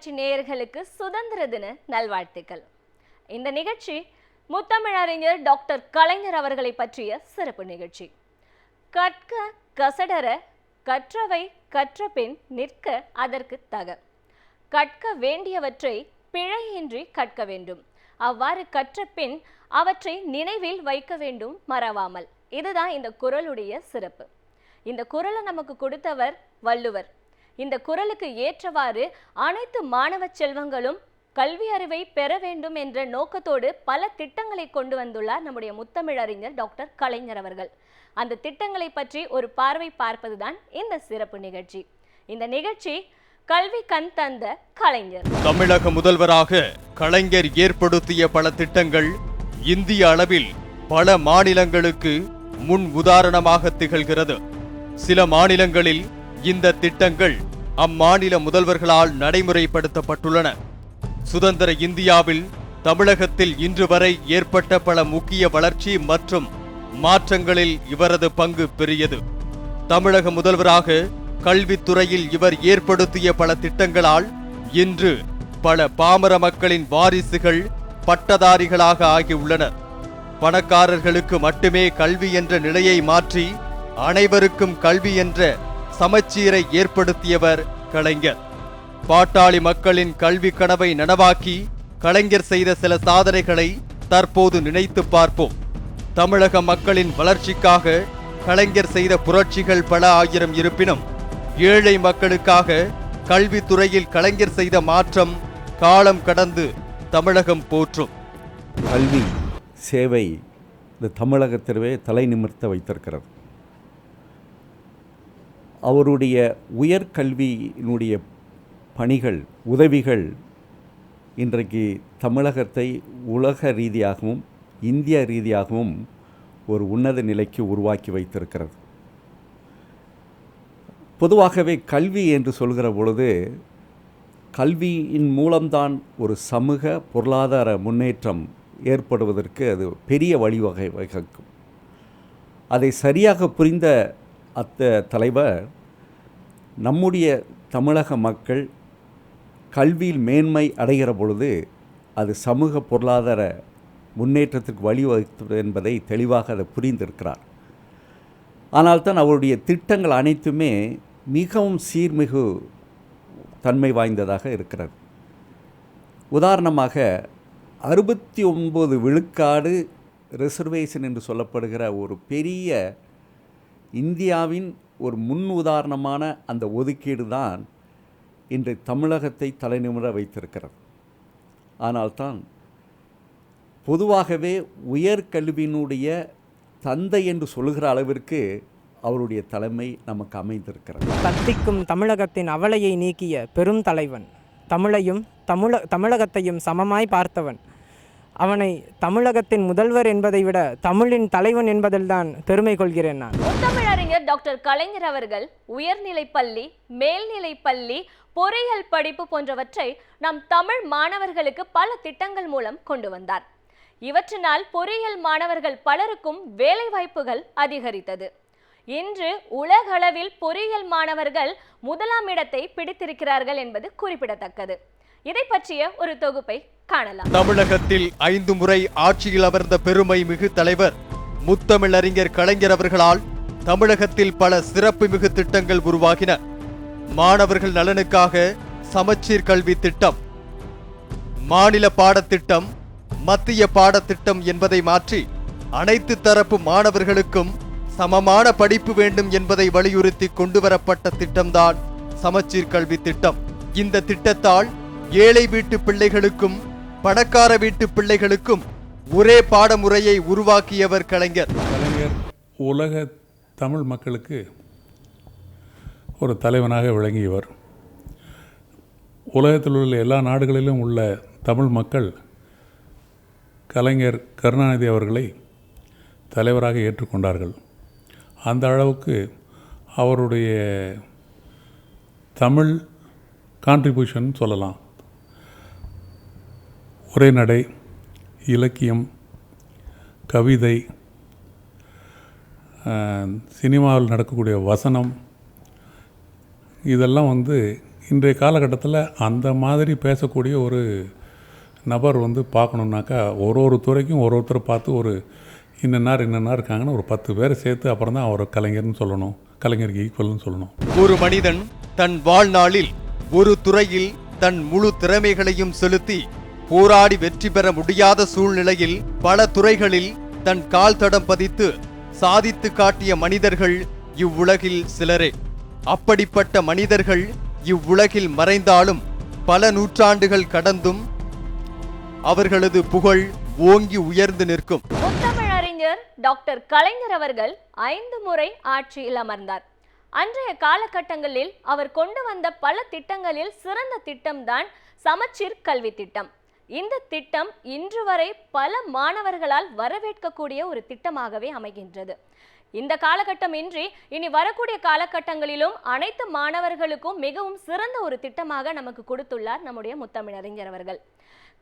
நிகழ்ச்சி நேயர்களுக்கு சுதந்திர தின நல்வாழ்த்துக்கள். இந்த நிகழ்ச்சி முத்தமிழறிஞர் டாக்டர் கலைஞர் அவர்களை பற்றிய சிறப்பு நிகழ்ச்சி. கற்க கசடர கற்றவை கற்றபின் நிற்க அதற்கு தக. கற்க வேண்டியவற்றை பிழையின்றி கற்க வேண்டும். அவ்வாறு கற்ற பின் அவற்றை நினைவில் வைக்க வேண்டும் மறவாமல். இதுதான் இந்த குறளுடைய சிறப்பு. இந்த குறளை நமக்கு கொடுத்தவர் வள்ளுவர். இந்த குறளுக்கு ஏற்றவாறு அனைத்து மாணவ செல்வங்களும் கல்வி அறிவை பெற வேண்டும் என்ற நோக்கத்தோடு பல திட்டங்களை கொண்டு வந்துள்ளார் நம்முடைய முத்தமிழறிஞர் டாக்டர் கலைஞர் அவர்கள். அந்த திட்டங்களை பற்றி ஒரு பார்வை பார்ப்பதுதான் இந்த சிறப்பு நிகழ்ச்சி. இந்த நிகழ்ச்சி கல்வி கண் தந்த கலைஞர். தமிழக முதல்வராக கலைஞர் ஏற்படுத்திய பல திட்டங்கள் இந்திய அளவில் பல மாநிலங்களுக்கு முன் உதாரணமாக திகழ்கிறது. சில மாநிலங்களில் இந்த திட்டங்கள் அம்மாநில முதல்வர்களால் நடைமுறைப்படுத்தப்பட்டுள்ளன. சுதந்திர இந்தியாவில் தமிழகத்தில் இன்று வரை ஏற்பட்ட பல முக்கிய வளர்ச்சி மற்றும் மாற்றங்களில் இவரது பங்கு பெரியது. தமிழக முதல்வராக கல்வித்துறையில் இவர் ஏற்படுத்திய பல திட்டங்களால் இன்று பல பாமர மக்களின் வாரிசுகள் பட்டதாரிகளாக ஆகியுள்ளனர். பணக்காரர்களுக்கு மட்டுமே கல்வி என்ற நிலையை மாற்றி அனைவருக்கும் கல்வி என்ற சமச்சீரை ஏற்படுத்தியவர் கலைஞர். பாட்டாளி மக்களின் கல்வி கனவை நனவாக்கி கலைஞர் செய்த சில சாதனைகளை தற்போது நினைத்து பார்ப்போம். தமிழக மக்களின் வளர்ச்சிக்காக கலைஞர் செய்த புரட்சிகள் பல ஆயிரம் இருப்பினும் ஏழை மக்களுக்காக கல்வித்துறையில் கலைஞர் செய்த மாற்றம் காலம் கடந்து தமிழகம் போற்றும். கல்வி சேவை இந்த தமிழகத்திற்கே தலை நிமிர்த்த வைத்திருக்கிறது. அவருடைய உயர்கல்வியினுடைய பணிகள் உதவிகள் இன்றைக்கு தமிழகத்தை உலக ரீதியாகவும் இந்திய ரீதியாகவும் ஒரு உன்னத நிலைக்கு உருவாக்கி வைத்திருக்கிறது. பொதுவாகவே கல்வி என்று சொல்கிற பொழுது கல்வியின் மூலம்தான் ஒரு சமூக பொருளாதார முன்னேற்றம் ஏற்படுவதற்கு அது பெரிய வழிவகை வகுக்கும். அதை சரியாக புரிந்த தலைவர் நம்முடைய தமிழக மக்கள் கல்வியில் மேன்மை அடைகிற பொழுது அது சமூக பொருளாதார முன்னேற்றத்திற்கு வழிவகுத்தது என்பதை தெளிவாக அதை புரிந்திருக்கிறார். ஆனால்தான் அவருடைய திட்டங்கள் அனைத்துமே மிகவும் சீர்மிகு தன்மை வாய்ந்ததாக இருக்கிறது. உதாரணமாக 69 விழுக்காடு ரிசர்வேஷன் என்று சொல்லப்படுகிற ஒரு பெரிய இந்தியாவின் ஒரு முன் உதாரணமான அந்த ஒதுக்கீடு தான் இன்று தமிழகத்தை தலைநிமிர வைத்திருக்கிறது. ஆனால்தான் பொதுவாகவே உயர்கல்வியினுடைய தந்தை என்று சொல்லுகிற அளவிற்கு அவருடைய தலைமை நமக்கு அமைந்திருக்கிறது. கத்திக்கும் தமிழகத்தின் அவலையை நீக்கிய பெரும் தலைவன், தமிழையும் தமிழகத்தையும் சமமாய் பார்த்தவன். அவனை தமிழகத்தின் முதல்வர் என்பதை விட தமிழின் தலைவன் என்பதில்தான் பெருமை கொள்கிறேன் நான். முத்தமிழறிஞர் டாக்டர் கலைஞர் அவர்கள் உயர்நிலை பள்ளி, மேல்நிலை பள்ளி, பொறியியல் படிப்பு போன்றவற்றை நம் தமிழ் மாணவர்களுக்கு பல திட்டங்கள் மூலம் கொண்டு வந்தார். இவற்றினால் பொறியியல் மாணவர்கள் பலருக்கும் வேலை வாய்ப்புகள் அதிகரித்தது. இன்று உலகளவில் பொறியியல் மாணவர்கள் முதலாம் இடத்தை பிடித்திருக்கிறார்கள் என்பது குறிப்பிடத்தக்கது. இதை பற்றிய ஒரு தொகுப்பை காணலாம். தமிழகத்தில் 5 முறை ஆட்சியில் அமர்ந்த பெருமை மிகு தலைவர் முத்தமிழறிஞர் கலைஞர் அவர்களால் தமிழகத்தில் பல சிறப்பு மிகு திட்டங்கள் உருவாகின. மாணவர்கள் நலனுக்காக சமச்சீர் கல்வி திட்டம், மாநில பாடத்திட்டம், மத்திய பாடத்திட்டம் என்பதை மாற்றி அனைத்து தரப்பு மாணவர்களுக்கும் சமமான படிப்பு வேண்டும் என்பதை வலியுறுத்தி கொண்டு வரப்பட்ட திட்டம்தான் சமச்சீர் கல்வி திட்டம். இந்த திட்டத்தால் ஏழை வீட்டு பிள்ளைகளுக்கும் பணக்கார வீட்டு பிள்ளைகளுக்கும் ஒரே பாடமுறையை உருவாக்கியவர் கலைஞர். கலைஞர் உலக தமிழ் மக்களுக்கு ஒரு தலைவனாக விளங்கியவர். உலகத்தில் உள்ள எல்லா நாடுகளிலும் உள்ள தமிழ் மக்கள் கலைஞர் கருணாநிதி அவர்களை தலைவராக ஏற்றுக்கொண்டார்கள். அந்த அளவுக்கு அவருடைய தமிழ் கான்ட்ரிபியூஷன் சொல்லலாம். உரைநடை, இலக்கியம், கவிதை, சினிமாவில் நடக்கக்கூடிய வசனம், இதெல்லாம் இன்றைய காலகட்டத்தில் அந்த மாதிரி பேசக்கூடிய ஒரு நபர் வந்து பார்க்கணுன்னாக்கா ஒரு துறைக்கும் ஒருத்தரை பார்த்து ஒரு இன்னன்னா இருக்காங்கன்னு ஒரு 10 பேரை சேர்த்து அப்புறம் தான் அவர் கலைஞர்னு சொல்லணும், கலைஞருக்கு ஈக்குவல்னு சொல்லணும். ஒரு மனிதன் தன் வாழ்நாளில் ஒரு துறையில் தன் முழு திறமைகளையும் செலுத்தி போராடி வெற்றி பெற முடியாத சூழ்நிலையில் பல துறைகளில் தன் கால் தடம் பதித்து சாதித்து காட்டிய மனிதர்கள் இவ்வுலகில் சிலரே. அப்படிப்பட்ட மனிதர்கள் இவ்வுலகில் மறைந்தாலும் பல நூற்றாண்டுகள் கடந்தும் அவர்களது புகழ் ஓங்கி உயர்ந்து நிற்கும். முத்தமிழறிஞர் டாக்டர் கலைஞர் அவர்கள் 5 முறை ஆட்சியில் அமர்ந்தார். அன்றைய காலகட்டங்களில் அவர் கொண்டு வந்த பல திட்டங்களில் சிறந்த திட்டம்தான் சமச்சீர் கல்வி திட்டம். இந்த திட்டம் இன்று வரை பல மாணவர்களால் வரவேற்கக்கூடிய ஒரு திட்டமாகவே அமைகின்றது. இந்த காலகட்டம் இன்றி இனி வரக்கூடிய காலகட்டங்களிலும் அனைத்து மாணவர்களுக்கும் மிகவும் சிறந்த ஒரு திட்டமாக நமக்கு கொடுத்துள்ளார் நம்முடைய முத்தமிழறிஞர் அவர்கள்.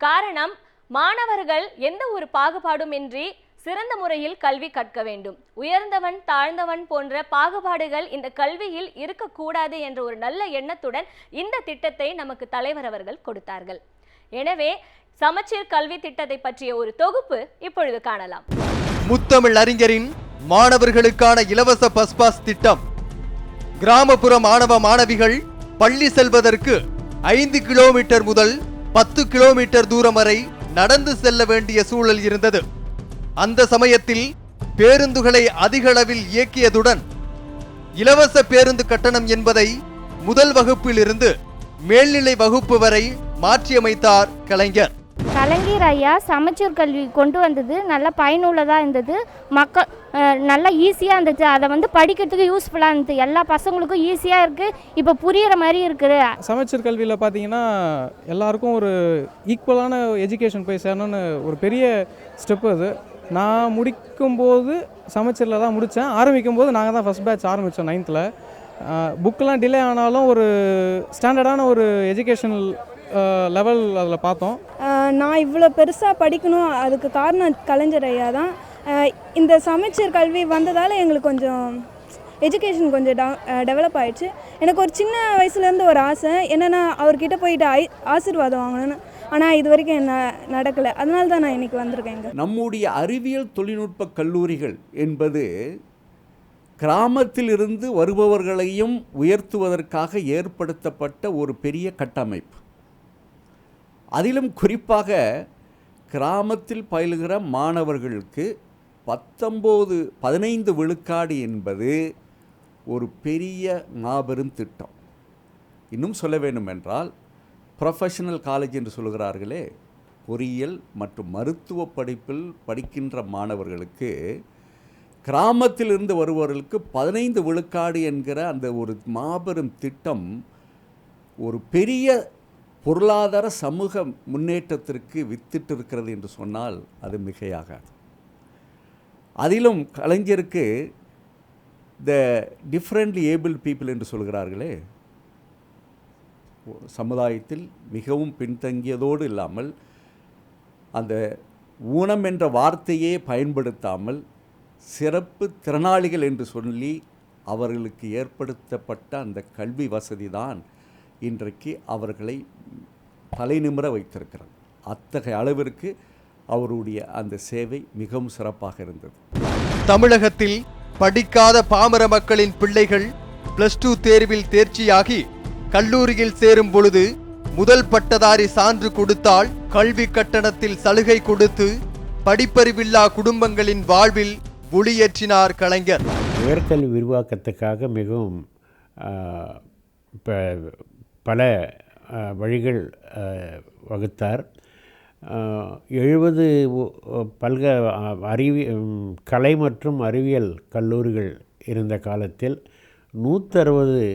காரணம், மாணவர்கள் எந்த ஒரு பாகுபாடும் இன்றி சிறந்த முறையில் கல்வி கற்க வேண்டும். உயர்ந்தவன் தாழ்ந்தவன் போன்ற பாகுபாடுகள் இந்த கல்வியில் இருக்கக்கூடாது என்ற ஒரு நல்ல எண்ணத்துடன் இந்த திட்டத்தை நமக்கு தலைவர் அவர்கள் கொடுத்தார்கள். எனவே சமச்சீர் கல்வி திட்டத்தை பற்றிய ஒரு தொகுப்பு இப்பொழுது காணலாம். முத்தமிழ் அறிஞரின் மாணவர்களுக்கான இலவச பஸ் பாஸ் திட்டம். கிராமப்புற மாணவ மாணவிகள் பள்ளி செல்வதற்கு 5 கிலோமீட்டர் முதல் 10 கிலோமீட்டர் தூரம் வரை நடந்து செல்ல வேண்டிய சூழல் இருந்தது. அந்த சமயத்தில் பேருந்துகளை அதிக அளவில் இயக்கியதுடன் இலவச பேருந்து கட்டணம் என்பதை முதல் வகுப்பில் இருந்து மேல்நிலை வகுப்பு வரை மாற்றியமைத்தார் கலைஞர். கலைஞர் ஐயா சமச்சீர் கல்வி கொண்டு வந்தது நல்ல பயனுள்ளதாக இருந்தது. மக்கள் நல்லா ஈஸியாக இருந்துச்சு. அதை படிக்கிறதுக்கு யூஸ்ஃபுல்லாக இருந்தது. எல்லா பசங்களுக்கும் ஈஸியாக இருக்குது. இப்போ புரிகிற மாதிரி இருக்குது. சமச்சீர் கல்வியில் பார்த்தீங்கன்னா எல்லாருக்கும் ஒரு ஈக்குவலான எஜுகேஷன் போய் சேரணும்னு ஒரு பெரிய ஸ்டெப்பு அது. நான் முடிக்கும்போது சமச்சீரில் தான் முடித்தேன். ஆரம்பிக்கும் போது நாங்கள் தான் ஃபஸ்ட் பேட்ச் ஆரம்பித்தோம் 9th. புக்கெலாம் டிலே ஆனாலும் ஒரு ஸ்டாண்டர்டான ஒரு எஜுகேஷனல் லெவல் அதில் பார்த்தோம். நான் இவ்வளோ பெருசாக படிக்கணும் அதுக்கு காரணம் கலைஞர் ஐயா தான். இந்த சமச்சீர் கல்வி வந்ததால் எங்களுக்கு கொஞ்சம் எஜுகேஷன் கொஞ்சம் டெவலப் ஆகிடுச்சு. எனக்கு ஒரு சின்ன வயசுலேருந்து ஒரு ஆசை என்னென்னா அவர்கிட்ட போயிட்டு ஆசீர்வாதம் வாங்கணும்னு. ஆனால் இது வரைக்கும் என்ன நடக்கலை. அதனால தான் நான் இன்றைக்கி வந்திருக்கேங்க. நம்முடைய அறிவியல் தொழில்நுட்ப கல்லூரிகள் என்பது கிராமத்திலிருந்து வருபவர்களையும் உயர்த்துவதற்காக ஏற்படுத்தப்பட்ட ஒரு பெரிய கட்டமைப்பு. அதிலும் குறிப்பாக கிராமத்தில் பயிலுகிற மாணவர்களுக்கு 15 விழுக்காடு என்பது ஒரு பெரிய மாபெரும் திட்டம். இன்னும் சொல்ல வேண்டுமென்றால் ப்ரொஃபஷனல் காலேஜ் என்று சொல்கிறார்களே, பொறியியல் மற்றும் மருத்துவ படிப்பில் படிக்கின்ற மாணவர்களுக்கு கிராமத்திலிருந்து வருபவர்களுக்கு 15 விழுக்காடு என்கிற அந்த ஒரு மாபெரும் திட்டம் ஒரு பெரிய பொருளாதார சமூக முன்னேற்றத்திற்கு வித்திட்டு இருக்கிறது என்று சொன்னால் அது மிகையாகாது. அதிலும் கலைஞருக்கு த டிஃப்ரெண்ட்லி ஏபிள் பீப்புள் என்று சொல்கிறார்களே, சமுதாயத்தில் மிகவும் பின்தங்கியதோடு இல்லாமல் அந்த ஊனம் என்ற வார்த்தையே பயன்படுத்தாமல் சிறப்பு திறனாளிகள் என்று சொல்லி அவர்களுக்கு ஏற்படுத்தப்பட்ட அந்த கல்வி வசதி தான் இன்றைக்கு அவர்களை தலைநிமிர வைத்திருக்கிறது. அத்தகைய அளவிற்கு அவருடைய அந்த சேவை மிகவும் சிறப்பாக இருந்தது. தமிழகத்தில் படிக்காத பாமர மக்களின் பிள்ளைகள் +2 தேர்வில் தேர்ச்சியாகி கல்லூரியில் சேரும் பொழுது முதல் பட்டதாரி சான்று கொடுத்தால் கல்வி கட்டணத்தில் சலுகை கொடுத்து படிப்பறிவில்லா குடும்பங்களின் வாழ்வில் ஒளியேற்றினார் கலைஞர். உயர்கல்வி விரிவாக்கத்துக்காக மிகவும் பல வழிகள் வகுத்தார். 70 கலை மற்றும் அறிவியல் கல்லூரிகள் இருந்த காலத்தில் 160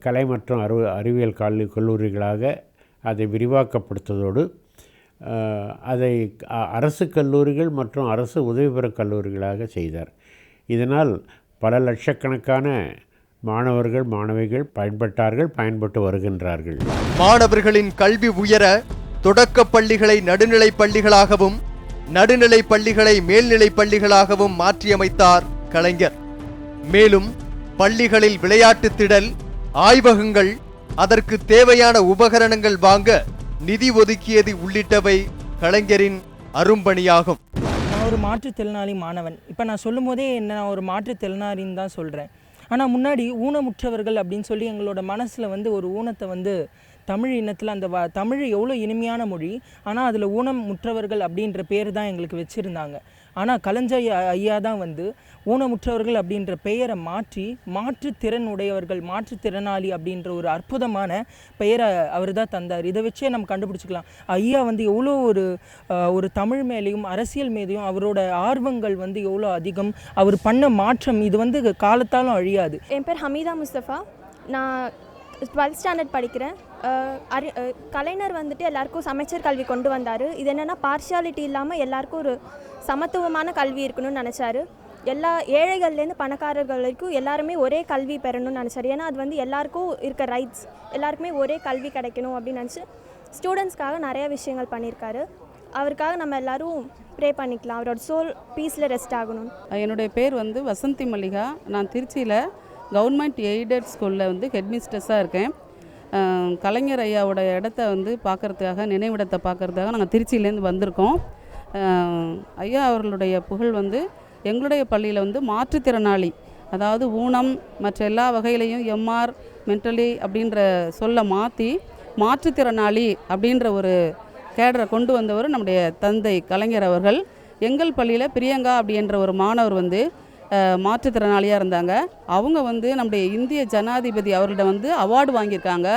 கலை மற்றும் அறிவியல் கல்லூரிகளாக அதை விரிவாக்கப்படுத்ததோடு அதை அரசு கல்லூரிகள் மற்றும் அரசு உதவி பெற கல்லூரிகளாக செய்தார். இதனால் பல லட்சக்கணக்கான மாணவர்கள் மாணவிகள் பயன்பட்டு வருகின்றார்கள். மாணவர்களின் கல்வி உயர தொடக்க பள்ளிகளை நடுநிலை பள்ளிகளாகவும் நடுநிலை பள்ளிகளை மேல்நிலை பள்ளிகளாகவும் மாற்றியமைத்தார் கலைஞர். மேலும் பள்ளிகளில் விளையாட்டு திடல், ஆய்வகங்கள், அதற்கு தேவையான உபகரணங்கள் வாங்க நிதி ஒதுக்கியது உள்ளிட்டவை கலைஞரின் அரும்பணியாகும். நான் ஒரு மாற்றுத்திறனாளி மாணவன். இப்போ நான் சொல்லும் போதே நான் ஒரு மாற்றுத்திறனாளின்னு தான் சொல்கிறேன். ஆனால் முன்னாடி ஊனமுற்றவர்கள் அப்படின்னு சொல்லி எங்களோட மனசில் ஒரு ஊனத்தை தமிழ் இனத்தில் அந்த தமிழ் எவ்வளோ இனிமையான மொழி, ஆனால் அதில் ஊனமுற்றவர்கள் அப்படின்ற பேர் தான் எங்களுக்கு வச்சுருந்தாங்க. ஆனால் கலைஞர் ஐயா தான் ஊனமுற்றவர்கள் அப்படின்ற பெயரை மாற்றி மாற்றுத்திறன் உடையவர்கள், மாற்றுத்திறனாளி அப்படின்ற ஒரு அற்புதமான பெயரை அவர் தான் தந்தார். இதை வச்சே நம்ம கண்டுபிடிச்சிக்கலாம் ஐயா எவ்வளோ ஒரு தமிழ் மேலேயும் அரசியல் மேலேயும் அவரோட ஆர்வங்கள் எவ்வளோ அதிகம், அவர் பண்ண மாற்றம் இது காலத்தாலும் அழியாது. என் பேர் ஹமீதா முஸ்தஃபா. நான் 12th ஸ்டாண்டர்ட் படிக்கிறேன். கலைஞர் எல்லாருக்கும் சமச்சீர் கல்வி கொண்டு வந்தார். இது என்னென்னா பார்ஷியாலிட்டி இல்லாமல் எல்லாருக்கும் ஒரு சமத்துவமான கல்வி இருக்கணும்னு நினச்சாரு. எல்லா ஏழைகள்லேருந்து பணக்காரர்கள் வரைக்கும் எல்லாருமே ஒரே கல்வி பெறணும்னு நினச்சாரு. ஏன்னா அது எல்லாருக்கும் இருக்க ரைட்ஸ், எல்லாருக்குமே ஒரே கல்வி கிடைக்கணும் அப்படின்னு நினச்சி ஸ்டூடெண்ட்ஸ்க்காக நிறைய விஷயங்கள் பண்ணியிருக்காரு. அவருக்காக நம்ம எல்லோரும் ப்ரே பண்ணிக்கலாம், அவரோட சோல் பீஸில் ரெஸ்ட் ஆகணும். என்னுடைய பேர் வசந்தி மல்லிகா. நான் திருச்சியில் கவர்மெண்ட் எய்டட் ஸ்கூலில் ஹெட்மிஸ்ட்ரஸாக இருக்கேன். கலைஞர் ஐயாவோட இடத்த பார்க்குறதுக்காக, நினைவிடத்தை பார்க்குறதுக்காக நாங்கள் திருச்சியிலேருந்து வந்திருக்கோம். ஐயா அவர்களுடைய புகழ் எங்களுடைய பள்ளியில் மாற்றுத்திறனாளி, அதாவது ஊனம் மற்ற எல்லா வகையிலையும் எம்ஆர் மென்டலி அப்படின்ற சொல்ல மாற்றி மாற்றுத்திறனாளி அப்படின்ற ஒரு கேடரை கொண்டு வந்தவர் நம்முடைய தந்தை கலைஞர் அவர்கள். எங்கள் பள்ளியில் பிரியங்கா அப்படின்ற ஒரு மாணவர் மாற்றுத்திறனாளியாக இருந்தாங்க. அவங்க நம்முடைய இந்திய ஜனாதிபதி அவர்கிட்ட அவார்டு வாங்கியிருக்காங்க.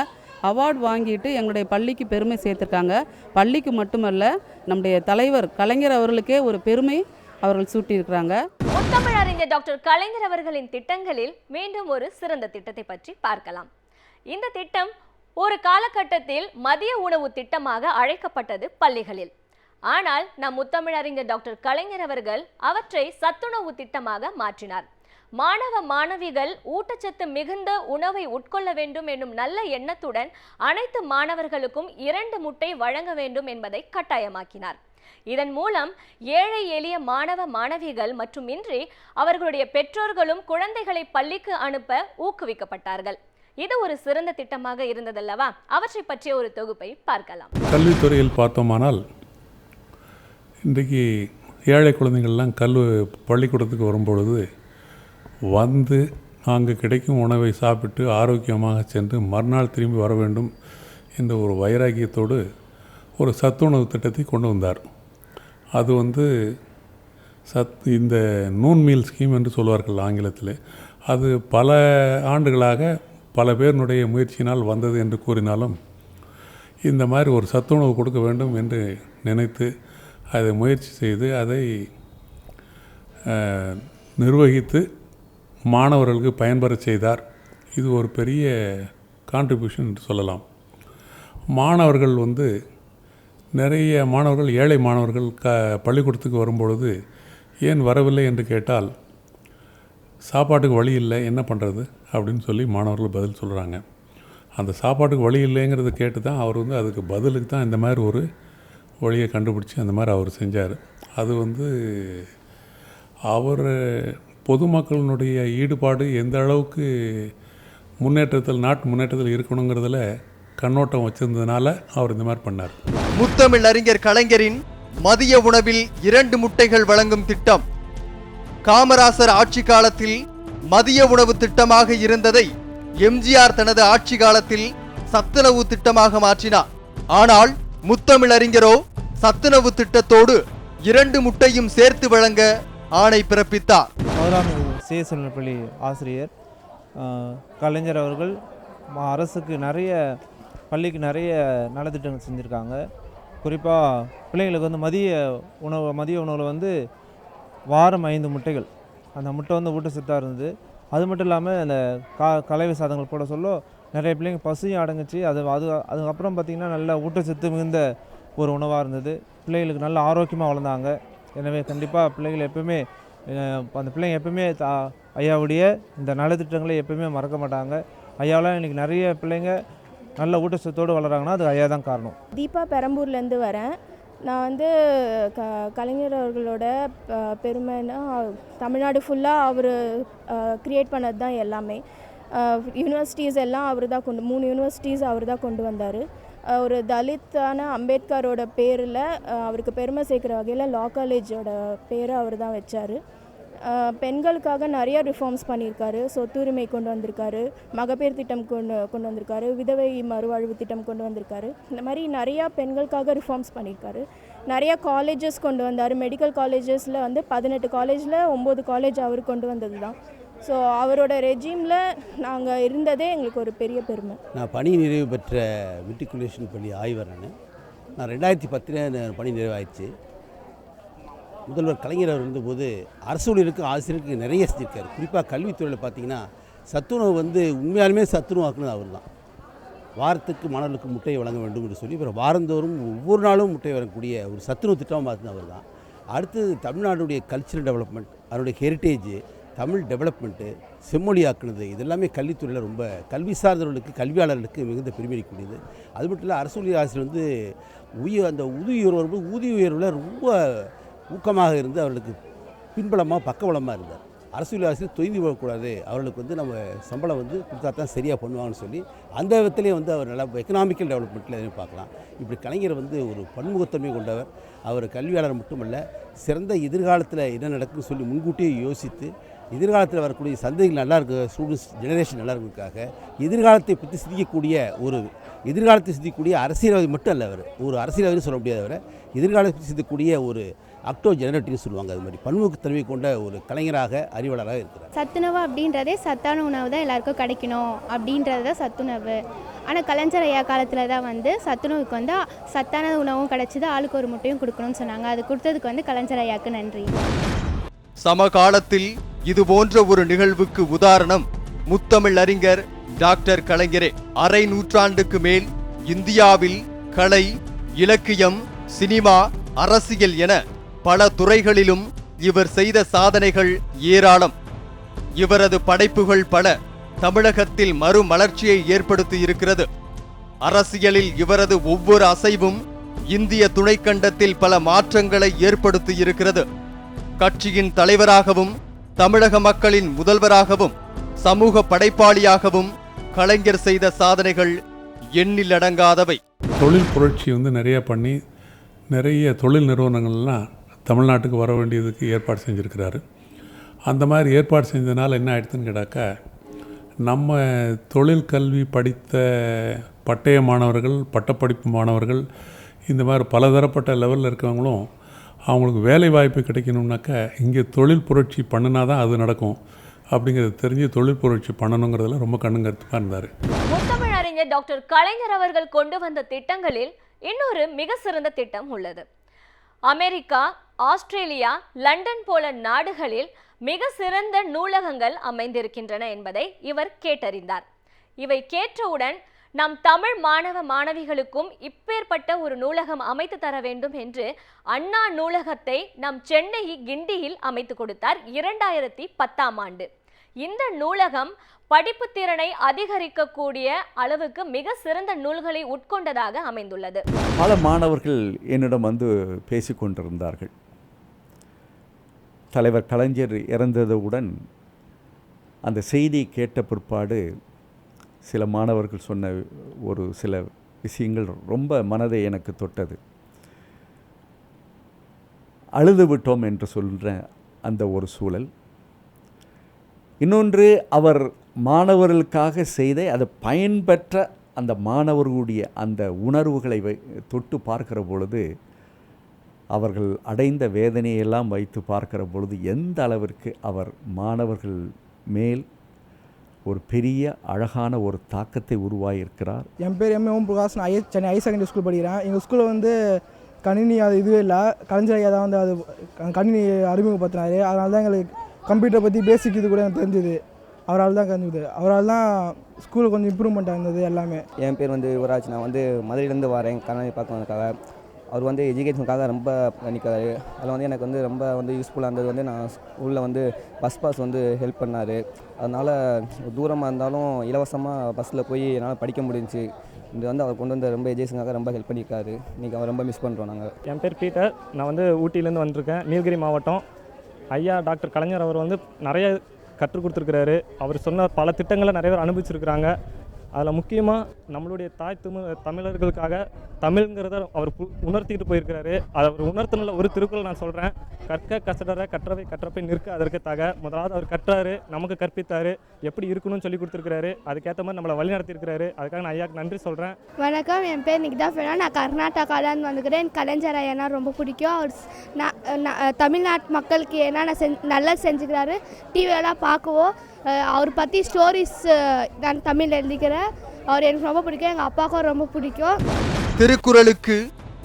அவார்டு வாங்கிட்டு எங்களுடைய பள்ளிக்கு பெருமை சேர்த்துருக்காங்க. பள்ளிக்கு மட்டுமல்ல, நம்முடைய தலைவர் கலைஞர் அவர்களுக்கே ஒரு பெருமை அவர்கள் சூட்டியிருக்கிறாங்க. முத்தமிழறிஞர் டாக்டர் கலைஞர் அவர்களின் திட்டங்களில் மீண்டும் ஒரு சிறந்த திட்டத்தை பற்றி பார்க்கலாம். இந்த திட்டம் ஒரு காலகட்டத்தில் மதிய உணவு திட்டமாக அழைக்கப்பட்டது பள்ளிகளில். ஆனால் நம் முத்தமிழறிஞர் டாக்டர் கலைஞர் அவர்கள் அவற்றை சத்துணவு திட்டமாக மாற்றினார். மாணவ மாணவிகள் ஊட்டச்சத்து மிகுந்த உணவை உட்கொள்ள வேண்டும் என்னும் நல்ல எண்ணத்துடன் அனைத்து மாணவர்களுக்கும் 2 முட்டை வழங்க வேண்டும் என்பதை கட்டாயமாக்கினார். இதன் மூலம் ஏழை எளிய மாணவ மாணவிகள் மட்டுமின்றி அவர்களுடைய பெற்றோர்களும் குழந்தைகளை பள்ளிக்கு அனுப்ப ஊக்குவிக்கப்பட்டார்கள். இது ஒரு சிறந்த திட்டமாக இருந்ததல்லவா? அவற்றை பற்றிய ஒரு தொகுப்பை பார்க்கலாம். கல்வித்துறையில் பார்த்தோமானால் இன்றைக்கு ஏழை குழந்தைகள்லாம் பள்ளிக்கூடத்துக்கு வரும்பொழுது அங்கு கிடைக்கும் உணவை சாப்பிட்டு ஆரோக்கியமாக சென்று மறுநாள் திரும்பி வர வேண்டும் என்ற ஒரு வைராக்கியத்தோடு ஒரு சத்துணவு திட்டத்தை கொண்டு வந்தார். அது இந்த நூன் மீல் ஸ்கீம் என்று சொல்வார்கள் ஆங்கிலத்தில். அது பல ஆண்டுகளாக பல பேருடைய முயற்சியினால் வந்தது என்று கூறினாலும், இந்த மாதிரி ஒரு சத்துணவு கொடுக்க வேண்டும் என்று நினைத்து அதை முயற்சி செய்து அதை நிர்வகித்து மாணவர்களுக்கு பயன்பெற செய்தார். இது ஒரு பெரிய கான்ட்ரிபியூஷன் என்று சொல்லலாம். மாணவர்கள் நிறைய மாணவர்கள், ஏழை மாணவர்கள் பள்ளிக்கூடத்துக்கு வரும்பொழுது ஏன் வரவில்லை என்று கேட்டால், சாப்பாட்டுக்கு வழி இல்லை, என்ன பண்ணுறது அப்படின்னு சொல்லி மாணவர்கள் பதில் சொல்கிறாங்க. அந்த சாப்பாட்டுக்கு வழி இல்லைங்கிறத கேட்டு தான் அவர் அதுக்கு பதிலுக்கு தான் இந்த மாதிரி ஒரு வழியை கண்டுபிடிச்சி அந்த மாதிரி அவர் செஞ்சார். அது அவர் பொதுமக்களினுடைய ஈடுபாடு எந்த அளவுக்கு நாட்டு முன்னேற்றத்தில் இருக்கணுங்கிறதுல கண்ணோட்டம் வச்சிருந்ததுனால அவர் இந்த மாதிரி பண்ணார். முத்தமிழ் அறிஞர் கலைஞரின் மதிய உணவில் 2 முட்டைகள் வழங்கும் திட்டம் காமராசர் ஆட்சி காலத்தில் மதிய உணவு திட்டமாக இருந்ததை எம்ஜிஆர் தனது ஆட்சி காலத்தில் சத்துணவு திட்டமாக மாற்றினார். ஆனால் முத்தமிழறிஞரோ சத்துணவு திட்டத்தோடு 2 முட்டையும் சேர்த்து வழங்க ஆணை பிறப்பித்தார். முதலாம் பள்ளி ஆசிரியர் கலைஞர் அவர்கள் அரசுக்கு பள்ளிக்கு நிறைய நலத்திட்டங்கள் செஞ்சுருக்காங்க. குறிப்பாக பிள்ளைங்களுக்கு மதிய உணவில் வாரம் 5 முட்டைகள், அந்த முட்டை ஊட்டச்சத்தாக இருந்தது. அது மட்டும் இல்லாமல் அந்த கலவை சாதங்கள் போட சொல்ல நிறைய பிள்ளைங்க பசியும் அடங்குச்சு. அதுக்கப்புறம் பார்த்திங்கன்னா நல்ல ஊட்டச்சத்து மிகுந்த ஒரு உணவாக இருந்தது. பிள்ளைகளுக்கு நல்ல ஆரோக்கியமாக வளர்ந்தாங்க. எனவே கண்டிப்பாக பிள்ளைகள் எப்பவுமே அந்த பிள்ளைங்க எப்பவுமே ஐயாவுடைய இந்த நலத்திட்டங்களை எப்பவுமே மறக்க மாட்டாங்க. ஐயாவெலாம் இன்றைக்கி நிறைய பிள்ளைங்க நல்ல ஊட்டச்சத்தோடு வளராங்கன்னா அது ஐயா தான் காரணம். தீபா பெரம்பூர்லேருந்து வரேன். நான் கலைஞர் அவர்களோட பெருமைன்னா தமிழ்நாடு ஃபுல்லாக அவர் க்ரியேட் பண்ணது தான் எல்லாமே. யூனிவர்சிட்டிஸ் எல்லாம் அவர் தான் 3 யூனிவர்சிட்டிஸ் அவர் தான் கொண்டு வந்தார். ஒரு தலித்தான அம்பேத்கரோட பேரில் அவருக்கு பெருமை சேர்க்குற வகையில் லா காலேஜோட பேரை அவர் தான் வச்சார். பெண்களுக்காக நிறைய ரிஃபார்ம்ஸ் பண்ணியிருக்காரு. சொத்துரிமை கொண்டு வந்திருக்காரு, மகப்பேறு திட்டம் கொண்டு வந்திருக்காரு, விதவை மறுவாழ்வு திட்டம் கொண்டு வந்திருக்காரு. இந்த மாதிரி நிறையா பெண்களுக்காக ரிஃபார்ம்ஸ் பண்ணியிருக்காரு. நிறையா காலேஜஸ் கொண்டு வந்தார். மெடிக்கல் காலேஜஸில் வந்து 18 காலேஜில் 9 காலேஜ் அவர் கொண்டு வந்தது தான். ஸோ அவரோட ரெஜீமில் நாங்கள் இருந்ததே எங்களுக்கு ஒரு பெரிய பெருமை. நான் பணி நிறைவு பெற்ற மெட்ரிகுலேஷன் பள்ளி ஆய்வர். நான் 2010 பணி நிறைவாயிடுச்சு. முதல்வர் கலைஞர் அவர் இருந்தபோது அரசு ஊழியருக்கு ஆசிரியருக்கு நிறைய செஞ்சிருக்காரு. குறிப்பாக கல்வித்துறையில் பார்த்திங்கன்னா சத்துணவு வந்து உண்மையாலுமே சத்துணவாக்குனது அவர் தான். வாரத்துக்கு மாணவர்களுக்கு முட்டையை வழங்க வேண்டும் என்று சொல்லி அப்புறம் வாரந்தோறும் ஒவ்வொரு நாளும் முட்டை வரக்கூடிய ஒரு சத்துணவு திட்டம் பார்த்து அவர் தான். அடுத்தது தமிழ்நாடுடைய கல்ச்சரல் டெவலப்மெண்ட், அதனுடைய ஹெரிட்டேஜ், தமிழ் டெவலப்மெண்ட்டு, செம்மொழியாக்குனது, இதெல்லாமே கல்வித்துறையில் ரொம்ப கல்வி சார்ந்தவர்களுக்கு கல்வியாளர்களுக்கு மிகுந்த பெருமைக்குரியது. அது மட்டும் இல்லை, அரசு ஊழியர் ஆசிரியர் வந்து அந்த ஊதிய உயர்வு வரும்போது ஊதிய உயர்வில் ரொம்ப ஊக்கமாக இருந்து அவர்களுக்கு பின்பலமாக பக்கபலமாக இருந்தார். அரசு ஊழியர் ஆசிரியர் தொய்ந்து போகக்கூடாது, அவர்களுக்கு வந்து நம்ம சம்பளம் வந்து கொடுத்தா தான் சரியாக பண்ணுவாங்கன்னு சொல்லி அந்த விதத்திலே வந்து அவர் நல்லா எக்கனாமிக்கல் டெவலப்மெண்ட்டில் எதுவும் பார்க்கலாம். இப்படி கலைஞர் வந்து ஒரு பன்முகத்தன்மை கொண்டவர். அவர் கல்வியாளர் மட்டுமல்ல, சிறந்த எதிர்காலத்தில் என்ன நடக்குன்னு சொல்லி முன்கூட்டியே யோசித்து எதிர்காலத்தில் வரக்கூடிய சந்ததிகள் நல்லா இருக்க, ஸ்டூடெண்ட்ஸ் ஜெனரேஷன் நல்லா இருக்கிறதுக்காக எதிர்காலத்தை பற்றி சிந்திக்கக்கூடிய அரசியல்வாதி மட்டும் அல்ல. அவர் ஒரு அரசியல்வாதின்னு சொல்ல முடியாதவர், எதிர்காலத்தை சிந்திக்கக்கூடிய ஒரு அக்டோ ஜெனரேட்டிவ்னு சொல்லுவாங்க. அது மாதிரி பன்முகத்தன்மை கொண்ட ஒரு கலைஞராக, அறிவாளராக இருக்கிறார். சத்துணவு அப்படின்றதே சத்தான உணவு தான் எல்லாருக்கும் கிடைக்கணும் அப்படின்றது தான் சத்துணவு. ஆனால் கலைஞர் ஐயா காலத்தில் தான் வந்து சத்துணவுக்கு வந்து சத்தான உணவும் கிடச்சிது, ஆளுக்கு ஒரு முட்டையும் கொடுக்கணும்னு சொன்னாங்க. அது கொடுத்ததுக்கு வந்து கலைஞர் ஐயாவுக்கு நன்றி. சமகாலத்தில் இது போன்ற ஒரு நிகழ்வுக்கு உதாரணம் முத்தமிழ் அறிஞர் டாக்டர் கலைஞரே. அரை நூற்றாண்டுக்கு மேல் இந்தியாவில் கலை, இலக்கியம், சினிமா, அரசியல் என பல துறைகளிலும் இவர் செய்த சாதனைகள் ஏராளம். இவரது படைப்புகள் பல தமிழகத்தில் மறுமலர்ச்சியை ஏற்படுத்தி இருக்கிறது. அரசியலில் இவரது ஒவ்வொரு அசைவும் இந்திய துணைக்கண்டத்தில் பல மாற்றங்களை ஏற்படுத்தி இருக்கிறது. கட்சியின் தலைவராகவும் தமிழக மக்களின் முதல்வராகவும் சமூக படைப்பாளியாகவும் கலைஞர் செய்த சாதனைகள் எண்ணிலடங்காதவை. தொழில் புரட்சி வந்து நிறைய பண்ணி நிறைய தொழில் நிறுவனங்கள்லாம் தமிழ்நாட்டுக்கு வர வேண்டியதுக்கு ஏற்பாடு செஞ்சுருக்கிறாரு. அந்த மாதிரி ஏற்பாடு செஞ்சதுனால என்ன ஆயிடுதுன்னு கேட்டாக்கா, நம்ம தொழில் கல்வி படித்த பட்டய மாணவர்கள், பட்டப்படிப்பு மாணவர்கள், இந்த மாதிரி பலதரப்பட்ட லெவலில் இருக்கவங்களும் அவங்களுக்கு வேலை வாய்ப்பு கிடைக்கணும்னாக்கா இங்கே தொழில் புரட்சி பண்ணினா தான் அது நடக்கும் அப்படிங்கிறது தெரிஞ்சு தொழில் புரட்சி பண்ணணுங்கிறதுல ரொம்ப கண்ணுங்கருத்துக்காக இருந்தார். முத்தமிழ் அறிஞர் டாக்டர் கலைஞர் அவர்கள் கொண்டு வந்த திட்டங்களில் இன்னொரு மிக சிறந்த திட்டம் உள்ளது. அமெரிக்கா, ஆஸ்திரேலியா, லண்டன் போல நாடுகளில் மிக சிறந்த நூலகங்கள் அமைந்திருக்கின்றன என்பதை இவர் கேட்டறிந்தார். இவை கேட்டவுடன் நம் தமிழ் மாணவ மாணவிகளுக்கும் இப்பேற்பட்ட ஒரு நூலகம் அமைத்து தர வேண்டும் என்று அண்ணா நூலகத்தை நம் சென்னை கிண்டியில் அமைத்து கொடுத்தார் 2010ஆம் ஆண்டு. இந்த நூலகம் படிப்பு திறனை அதிகரிக்கக்கூடிய அளவுக்கு மிக சிறந்த நூல்களை உட்கொண்டதாக அமைந்துள்ளது. பல மாணவர்கள் என்னிடம் வந்து பேசிக்கொண்டிருந்தார்கள். தலைவர் கலைஞர் இறந்ததுடன் அந்த செய்தி கேட்ட பிற்பாடு சில மாணவர்கள் சொன்ன ஒரு சில விஷயங்கள் ரொம்ப மனதை எனக்கு தொட்டது. அழுது விட்டோம் என்று சொல்கிற அந்த ஒரு சூழல். இன்னொன்று, அவர் மாணவர்களுக்காக செய்த அது பயன்பெற்ற அந்த மாணவர்களுடைய அந்த உணர்வுகளை தொட்டு பார்க்கிற பொழுது, அவர்கள் அடைந்த வேதனையெல்லாம் வைத்து பார்க்கிற பொழுது எந்த அளவிற்கு அவர் மாணவர்கள் மேல் ஒரு பெரிய அழகான ஒரு தாக்கத்தை உருவாகியிருக்கிறார். என் பேர் எம் ஓம் பிரகாஷ். நான் சென்னை ஹையர் செகண்டரி ஸ்கூல் படிக்கிறேன். எங்கள் ஸ்கூலில் வந்து கணினி அது இதுவே இல்லை. கலைஞர் ஐயா தான் வந்து அது கணினி அறிமுகப்படுத்தினார். அதனால தான் எங்களுக்கு கம்ப்யூட்டரை பற்றி பேசிக் இது கூட எனக்கு தெரிஞ்சுது. அவரால் தான் தெரிஞ்சுது. அவரால் தான் ஸ்கூலில் கொஞ்சம் இம்ப்ரூவ்மெண்ட்டாக இருந்தது எல்லாமே. என் பேர் வந்து யுவராஜ். நான் வந்து மதுரையிலேருந்து வரேன் கண்ணாடி பார்க்கறதுக்காக. அவர் வந்து எஜுகேஷனுக்காக ரொம்ப பண்ணிக்கிறாரு. அதில் வந்து எனக்கு வந்து ரொம்ப வந்து யூஸ்ஃபுல்லாக இருந்தது வந்து நான் ஸ்கூலில் வந்து பஸ் பாஸ் வந்து ஹெல்ப் பண்ணார். அதனால் தூரமாக இருந்தாலும் இலவசமாக பஸ்ஸில் போய் என்னால் படிக்க முடிஞ்சிச்சு. இது வந்து அவர் கொண்டு வந்த ரொம்ப எஜுகேஷனுக்காக ரொம்ப ஹெல்ப் பண்ணியிருக்காரு. இன்றைக்கி அவர் ரொம்ப மிஸ் பண்ணுறோம் நாங்கள். என் பேர் பீட்டர். நான் வந்து ஊட்டியிலேருந்து வந்திருக்கேன், நீலகிரி மாவட்டம். ஐயா டாக்டர் கலைஞர் அவர் வந்து நிறைய கற்றுக் கொடுத்துருக்கிறாரு. அவர் சொன்ன பல திட்டங்களை நிறைய பேர் அனுபவிச்சிருக்கிறாங்க. அதில் முக்கியமாக நம்மளுடைய தமிழர்களுக்காக தமிழ்ங்கிறத அவர் உணர்த்திட்டு போயிருக்கிறாரு. அதை அவர் உணர்த்தின ஒரு திருக்குறள் நான் சொல்கிறேன். கற்க கசடர கற்றவை கற்றப்பை நிற்க அதற்கு தக. முதலாவது அவர் கற்றாரு, நமக்கு கற்பித்தார், எப்படி இருக்கணும்னு சொல்லி கொடுத்துருக்கிறாரு. அதுக்கேற்ற மாதிரி நம்மளை வழி நடத்தியிருக்கிறாரு. அதுக்காக நான் ஐயாவுக்கு நன்றி சொல்கிறேன். வணக்கம், என் பேர் நிகிதா ஃபெனா. நான் கர்நாடகாவிலேருந்து வந்துக்கிறேன். எனக்கு கலைஞர் ஐயானா ரொம்ப பிடிக்கும். அவர் தமிழ்நாட்டு மக்களுக்கு என்ன நல்லது செஞ்சுக்கிறாரு டிவியெல்லாம் பார்க்குவோம். அவர் பற்றி ஸ்டோரிஸ் நான் தமிழில் எழுதிக்கிறேன். அவர் எனக்கு ரொம்ப பிடிக்கும். எங்கள் அப்பாவுக்கும் ரொம்ப பிடிக்கும். திருக்குறளுக்கு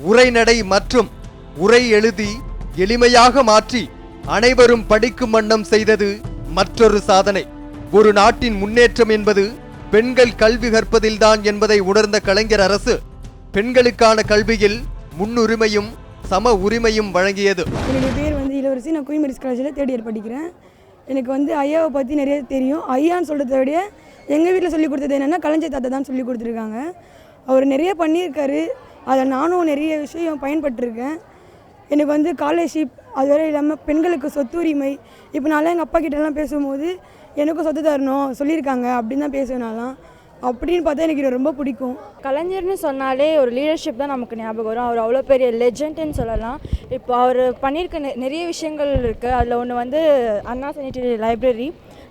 உரைநடை மற்றும் உரை எழுதி எளிமையாக மாற்றி அனைவரும் படிக்கும் வண்ணம் செய்தது மற்றொரு சாதனை. ஒரு நாட்டின் முன்னேற்றம் என்பது பெண்கள் கல்வி கற்பதில்தான் என்பதை உணர்ந்த கலைஞர் அரசு பெண்களுக்கான கல்வியில் முன்னுரிமையும் சம உரிமையும் வழங்கியது. என்னுடைய பேர் இளவரசி. நான் குயின் மேரிஸ் காலேஜில் 3rd இயர் படிக்கிறேன். எனக்கு ஐயாவை பற்றி நிறைய தெரியும். ஐயான்னு சொல்கிறத விட எங்கள் வீட்டில் சொல்லிக் கொடுத்தது என்னென்னா கலைஞர் தாத்தா தான் சொல்லி கொடுத்துருக்காங்க. அவர் நிறைய பண்ணியிருக்காரு. அதை நானும் நிறைய விஷயம் பயன்பட்டுருக்கேன். எனக்கு ஸ்காலர்ஷிப் அதுவரை இல்லாமல் பெண்களுக்கு சொத்து உரிமை. இப்போ நான்லாம் எங்கள் அப்பா கிட்டலாம் பேசும்போது எனக்கும் சொத்து தரணும் சொல்லியிருக்காங்க அப்படின்னு தான் பேசுவேனாலாம். அப்படின்னு பார்த்தா எனக்கு இது ரொம்ப பிடிக்கும். கலைஞர்னு சொன்னாலே ஒரு லீடர்ஷிப் தான் நமக்கு ஞாபகம் வரும். அவர் அவ்வளோ பெரிய லெஜெண்டுன்னு சொல்லலாம். இப்போ அவர் பண்ணியிருக்க நிறைய விஷயங்கள் இருக்குது. அதில் ஒன்று அண்ணா சானிட்டரி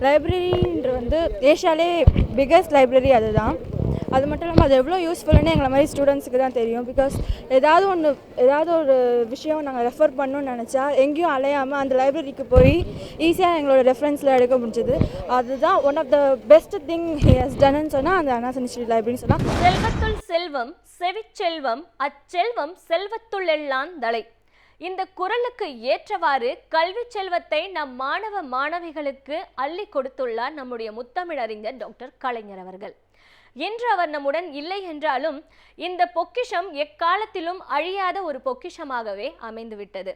லைப்ரரின்ற ஏஷியாலே பிக்கஸ்ட் லைப்ரரி அதுதான். அது மட்டும் இல்லாமல் அது எவ்வளோ யூஸ்ஃபுல்லுன்னு எங்களை மாதிரி ஸ்டூடெண்ட்ஸுக்கு தான் தெரியும். பிகாஸ் ஏதாவது ஒரு விஷயம் நாங்கள் ரெஃபர் பண்ணணும்னு நினச்சா எங்கேயும் அலையாமல் அந்த லைப்ரரிக்கு போய் ஈஸியாக எங்களோட ரெஃபரன்ஸில் எடுக்க முடிஞ்சது. அதுதான் one of the best thing he has டன்னு சொன்னால் அந்த அண்ணா சானிட்டரி லைப்ரரின்னு சொன்னால். செல்வத்துள் செல்வம் செவிச்செல்வம் அச்செல்வம் செல்வத்துள் எல்லாம் தலை. இந்த குறளுக்கு ஏற்றவாறு கல்வி செல்வத்தை நம் மாணவ மாணவிகளுக்கு அள்ளி கொடுத்துள்ளார் நம்முடைய முத்தமிழறிஞர் டாக்டர் கலைஞர் அவர்கள். இன்று அவர் நம்முடன் இல்லை என்றாலும் இந்த பொக்கிஷம் எக்காலத்திலும் அழியாத ஒரு பொக்கிஷமாகவே அமைந்துவிட்டது.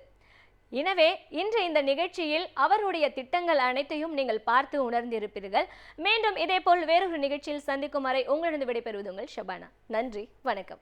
எனவே இன்று இந்த நிகழ்ச்சியில் அவருடைய திட்டங்கள் அனைத்தையும் நீங்கள் பார்த்து உணர்ந்திருப்பீர்கள். மீண்டும் இதேபோல் வேறொரு நிகழ்ச்சியில் சந்திக்கும் வரை உங்களிடம் விடைபெறுவது உங்கள் ஷபானா. நன்றி, வணக்கம்.